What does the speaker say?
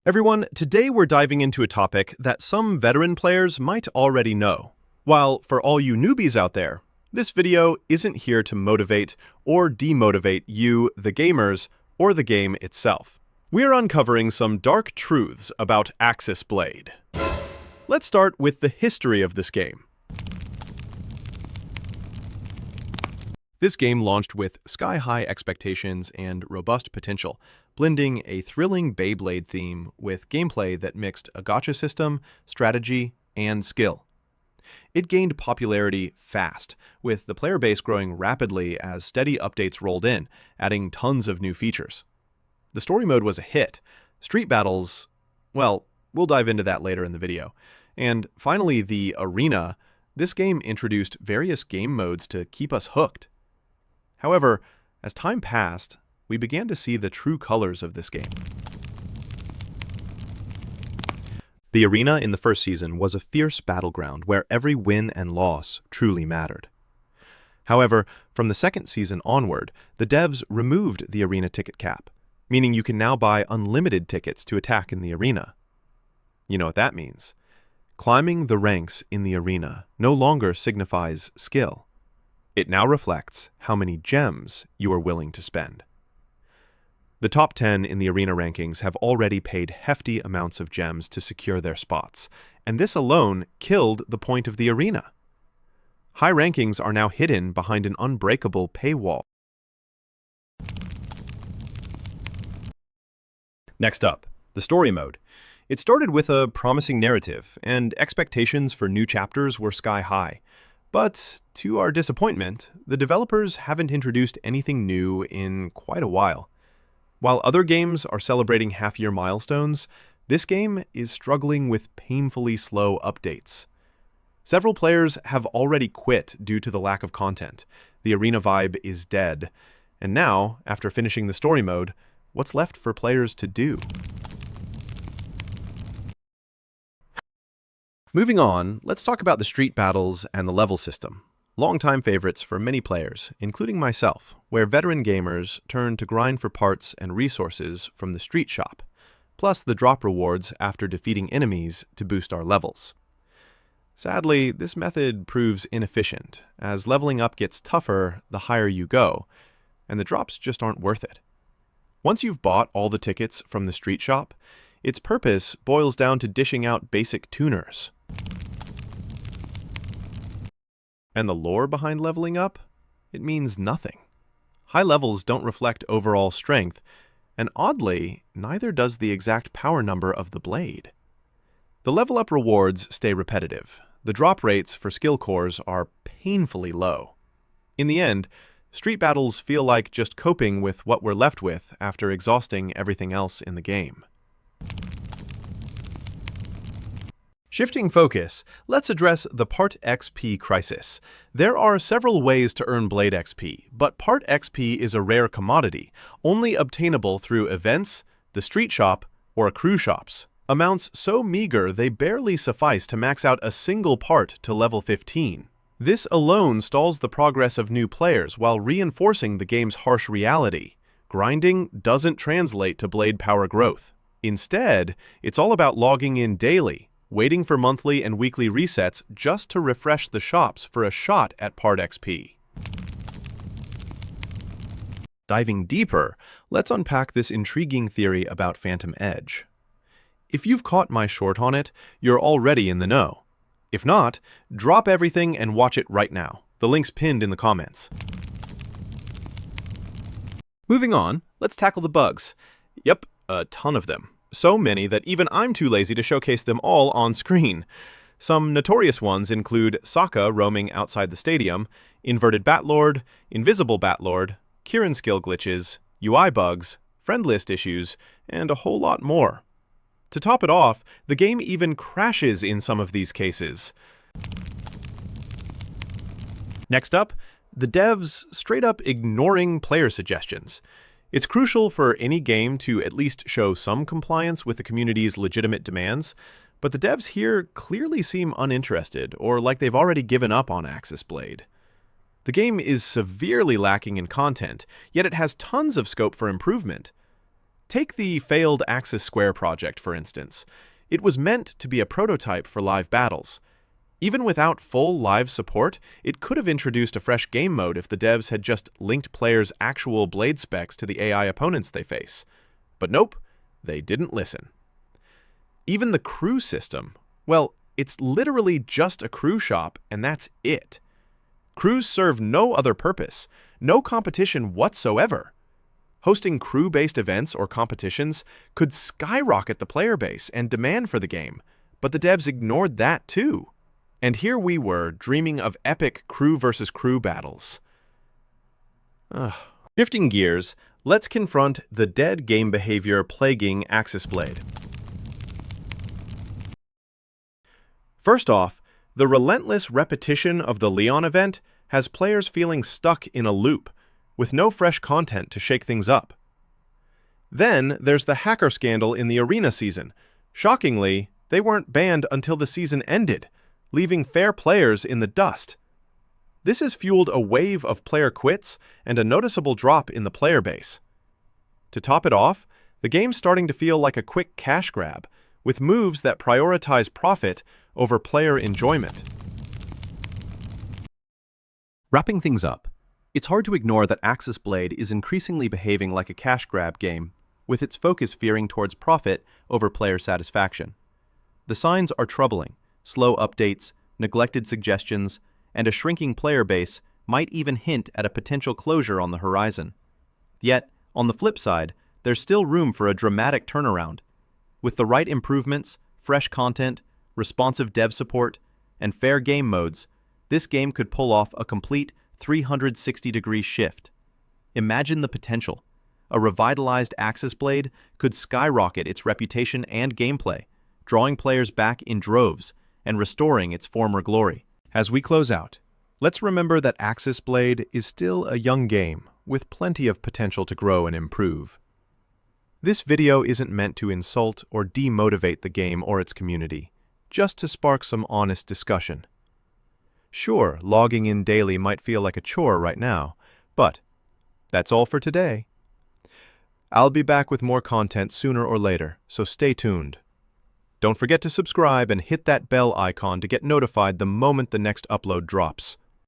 Everyone, today we're diving into a topic that some veteran players might already know. While for all you newbies out there, this video isn't here to motivate or demotivate you, the gamers, or the game itself. We're uncovering some dark truths about Axis Blade. Let's start with the history of this game. This game launched with sky-high expectations and robust potential, blending a thrilling Beyblade theme with gameplay that mixed a gacha system, strategy, and skill. It gained popularity fast, with the player base growing rapidly as steady updates rolled in, adding tons of new features. The story mode was a hit. Street battles, well, we'll dive into that later in the video. And finally, the arena. This game introduced various game modes to keep us hooked. However, as time passed, we began to see the true colors of this game. The arena in the first season was a fierce battleground where every win and loss truly mattered. However, from the second season onward, the devs removed the arena ticket cap, meaning you can now buy unlimited tickets to attack in the arena. You know what that means. Climbing the ranks in the arena no longer signifies skill. It now reflects how many gems you are willing to spend. The top 10 in the arena rankings have already paid hefty amounts of gems to secure their spots, and this alone killed the point of the arena. High rankings are now hidden behind an unbreakable paywall. Next up, the story mode. It started with a promising narrative, and expectations for new chapters were sky high. But, to our disappointment, the developers haven't introduced anything new in quite a while. While other games are celebrating half-year milestones, this game is struggling with painfully slow updates. Several players have already quit due to the lack of content. The arena vibe is dead. And now, after finishing the story mode, what's left for players to do? Moving on, let's talk about the street battles and the level system. Longtime favorites for many players, including myself, where veteran gamers turn to grind for parts and resources from the street shop, plus the drop rewards after defeating enemies to boost our levels. Sadly, this method proves inefficient, as leveling up gets tougher the higher you go, and the drops just aren't worth it. Once you've bought all the tickets from the street shop, its purpose boils down to dishing out basic tuners. And the lore behind leveling up? It means nothing. High levels don't reflect overall strength, and oddly, neither does the exact power number of the blade. The level up rewards stay repetitive. The drop rates for skill cores are painfully low. In the end, street battles feel like just coping with what we're left with after exhausting everything else in the game. Shifting focus, let's address the Part XP crisis. There are several ways to earn Blade XP, but Part XP is a rare commodity, only obtainable through events, the street shop, or crew shops. Amounts so meager they barely suffice to max out a single part to level 15. This alone stalls the progress of new players while reinforcing the game's harsh reality. Grinding doesn't translate to Blade power growth. Instead, it's all about logging in daily, waiting for monthly and weekly resets just to refresh the shops for a shot at Part XP. Diving deeper, let's unpack this intriguing theory about Phantom Edge. If you've caught my short on it, you're already in the know. If not, drop everything and watch it right now. The link's pinned in the comments. Moving on, let's tackle the bugs. Yep, a ton of them. So many that even I'm too lazy to showcase them all on screen. Some notorious ones include Sokka roaming outside the stadium, inverted Batlord, invisible Batlord, Kieran skill glitches, UI bugs, friend list issues, and a whole lot more. To top it off, the game even crashes in some of these cases. Next up, the devs straight up ignoring player suggestions. It's crucial for any game to at least show some compliance with the community's legitimate demands, but the devs here clearly seem uninterested or like they've already given up on Axis Blade. The game is severely lacking in content, yet it has tons of scope for improvement. Take the failed Axis Square project, for instance. It was meant to be a prototype for live battles. Even without full live support, it could have introduced a fresh game mode if the devs had just linked players' actual blade specs to the AI opponents they face. But nope, they didn't listen. Even the crew system, well, it's literally just a crew shop, and that's it. Crews serve no other purpose, no competition whatsoever. Hosting crew-based events or competitions could skyrocket the player base and demand for the game, but the devs ignored that too. And here we were, dreaming of epic crew versus crew battles. Shifting gears, let's confront the dead game behavior plaguing Axis Blade. First off, the relentless repetition of the Leon event has players feeling stuck in a loop, with no fresh content to shake things up. Then there's the hacker scandal in the Arena season. Shockingly, they weren't banned until the season ended, leaving fair players in the dust. This has fueled a wave of player quits and a noticeable drop in the player base. To top it off, the game's starting to feel like a quick cash grab, with moves that prioritize profit over player enjoyment. Wrapping things up, it's hard to ignore that Axis Blade is increasingly behaving like a cash grab game, with its focus veering towards profit over player satisfaction. The signs are troubling. Slow updates, neglected suggestions, and a shrinking player base might even hint at a potential closure on the horizon. Yet, on the flip side, there's still room for a dramatic turnaround. With the right improvements, fresh content, responsive dev support, and fair game modes, this game could pull off a complete 360-degree shift. Imagine the potential. A revitalized Axis Blade could skyrocket its reputation and gameplay, drawing players back in droves and restoring its former glory. As we close out, let's remember that Axis Blade is still a young game with plenty of potential to grow and improve. This video isn't meant to insult or demotivate the game or its community, just to spark some honest discussion. Sure, logging in daily might feel like a chore right now, but that's all for today. I'll be back with more content sooner or later, so stay tuned. Don't forget to subscribe and hit that bell icon to get notified the moment the next upload drops.